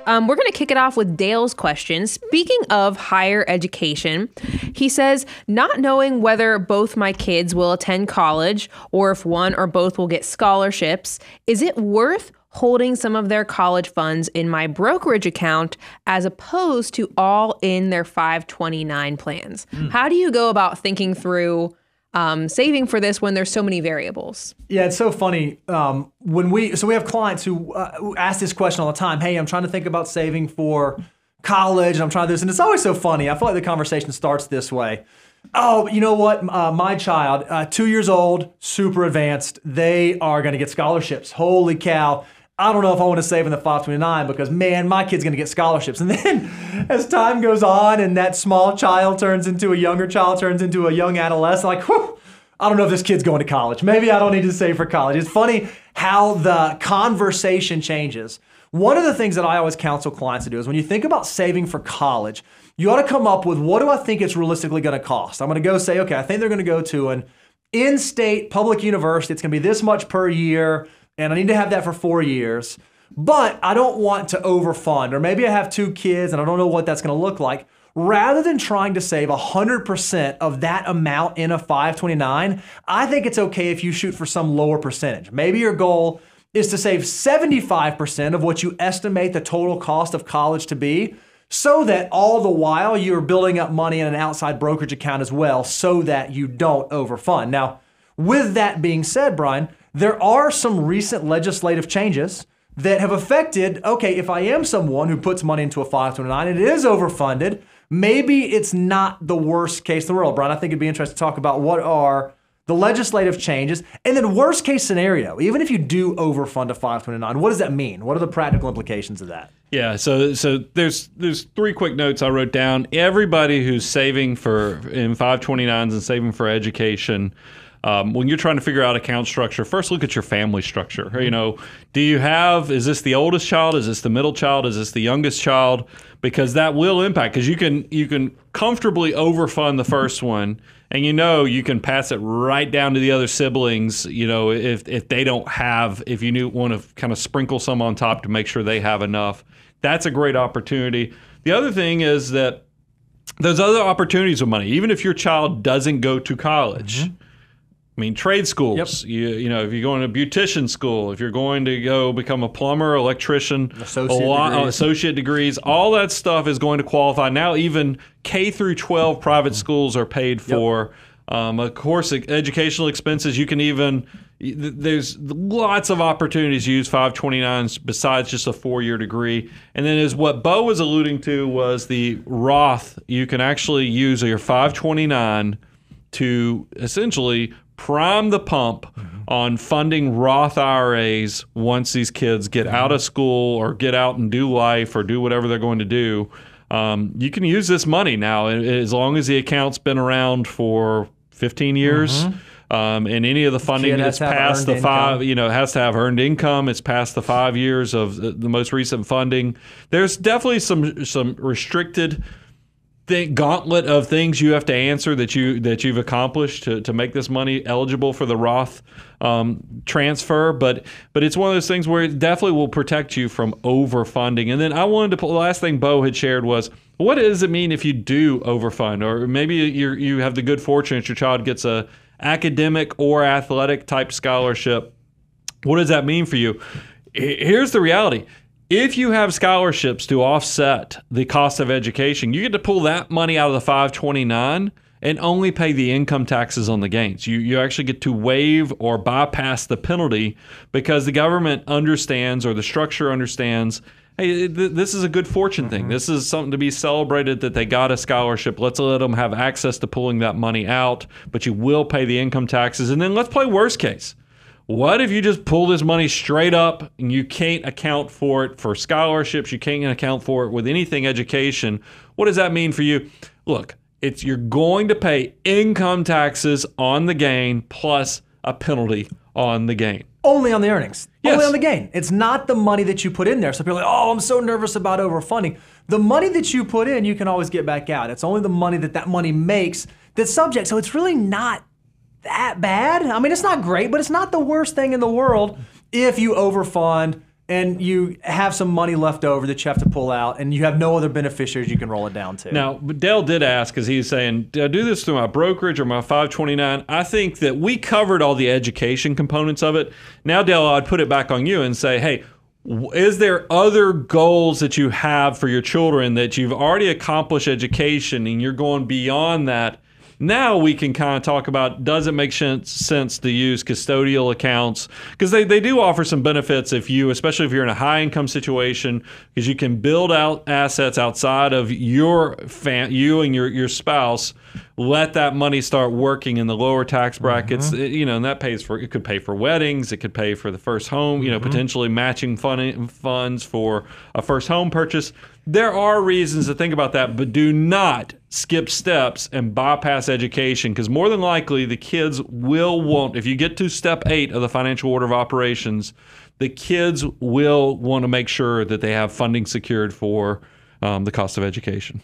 We're going to kick it off with Dale's question. Speaking of higher education, he says, not knowing whether both my kids will attend college or if one or both will get scholarships, is it worth holding some of their college funds in my brokerage account as opposed to all in their 529 plans? How do you go about thinking through saving for this when there's so many variables? Yeah, it's so funny. We have clients who ask this question all the time. Hey, I'm trying to think about saving for college, and I'm trying to do this, and it's always so funny. I feel like the conversation starts this way. Oh, you know what? My child, 2 years old, super advanced. They are going to get scholarships. Holy cow. I don't know if I want to save in the 529 because, man, my kid's going to get scholarships. And then as time goes on and that small child turns into a younger child, turns into a young adolescent, like, whew, I don't know if this kid's going to college. Maybe I don't need to save for college. It's funny how the conversation changes. One of the things that I always counsel clients to do is when you think about saving for college, you ought to come up with, what do I think it's realistically going to cost? I'm going to go say, okay, I think they're going to go to an in-state public university. It's going to be this much per year, and I need to have that for 4 years, but I don't want to overfund, or maybe I have 2 kids and I don't know what that's going to look like. Rather than trying to save 100% of that amount in a 529, I think it's okay if you shoot for some lower percentage. Maybe your goal is to save 75% of what you estimate the total cost of college to be, so that all the while you're building up money in an outside brokerage account as well, so that you don't overfund. Now, with that being said, Brian, there are some recent legislative changes that have affected, okay, if I am someone who puts money into a 529 and it is overfunded, maybe it's not the worst case in the world. Brian, I think it'd be interesting to talk about what are the legislative changes, and then worst case scenario, even if you do overfund a 529, what does that mean? What are the practical implications of that? Yeah, so there's 3 quick notes I wrote down. Everybody who's saving in 529s and saving for education, when you're trying to figure out account structure, first look at your family structure. You know, is this the oldest child? Is this the middle child? Is this the youngest child? Because that will impact, because you can comfortably overfund the first one, and you can pass it right down to the other siblings, if they don't have, if you want to kind of sprinkle some on top to make sure they have enough. That's a great opportunity. The other thing is that there's other opportunities with money, even if your child doesn't go to college. Mm-hmm. I mean, trade schools, if you're going to beautician school, if you're going to go become a plumber, electrician, associate degrees, all that stuff is going to qualify. Now even K through 12 private schools are paid for. Of course, educational expenses, there's lots of opportunities to use 529s besides just a 4-year degree. And then as what Bo was alluding to was the Roth, you can actually use your 529 to essentially prime the pump on funding Roth IRAs once these kids get out of school or get out and do life or do whatever they're going to do. You can use this money now as long as the account's been around for 15 years. And any of the funding that's past the 5, has to have earned income. It's past the 5 years of the most recent funding. There's definitely some restricted gauntlet of things you have to answer that you've accomplished to make this money eligible for the Roth transfer, but it's one of those things where it definitely will protect you from overfunding. And then I wanted to put the last thing Bo had shared was, what does it mean if you do overfund, or maybe you have the good fortune that your child gets a academic or athletic type scholarship? What does that mean for you? Here's the reality. If you have scholarships to offset the cost of education, you get to pull that money out of the 529 and only pay the income taxes on the gains. You actually get to waive or bypass the penalty because the government understands, or the structure understands, hey, this is a good fortune thing. This is something to be celebrated that they got a scholarship. Let's let them have access to pulling that money out, but you will pay the income taxes. And then let's play worst case. What if you just pull this money straight up and you can't account for it for scholarships, you can't account for it with anything education? What does that mean for you? Look, you're going to pay income taxes on the gain plus a penalty on the gain. Only on the earnings. Yes. Only on the gain. It's not the money that you put in there. So people are like, oh, I'm so nervous about overfunding. The money that you put in, you can always get back out. It's only the money that money makes that's subject. So it's really not that bad. I mean, it's not great, but it's not the worst thing in the world if you overfund and you have some money left over that you have to pull out, and you have no other beneficiaries you can roll it down to. Now, Dale did ask, because he's saying, do I do this through my brokerage or my 529? I think that we covered all the education components of it. Now, Dale, I'd put it back on you and say, hey, is there other goals that you have for your children that you've already accomplished education and you're going beyond that? Now we can kind of talk about, does it make sense to use custodial accounts? Because they do offer some benefits especially if you're in a high income situation, because you can build out assets outside of you and your spouse. Let that money start working in the lower tax brackets, and that it could pay for weddings, it could pay for the first home, potentially matching funds for a first home purchase. There are reasons to think about that, but do not skip steps and bypass education, because more than likely the kids will want, if you get to step 8 of the financial order of operations, the kids will want to make sure that they have funding secured for the cost of education.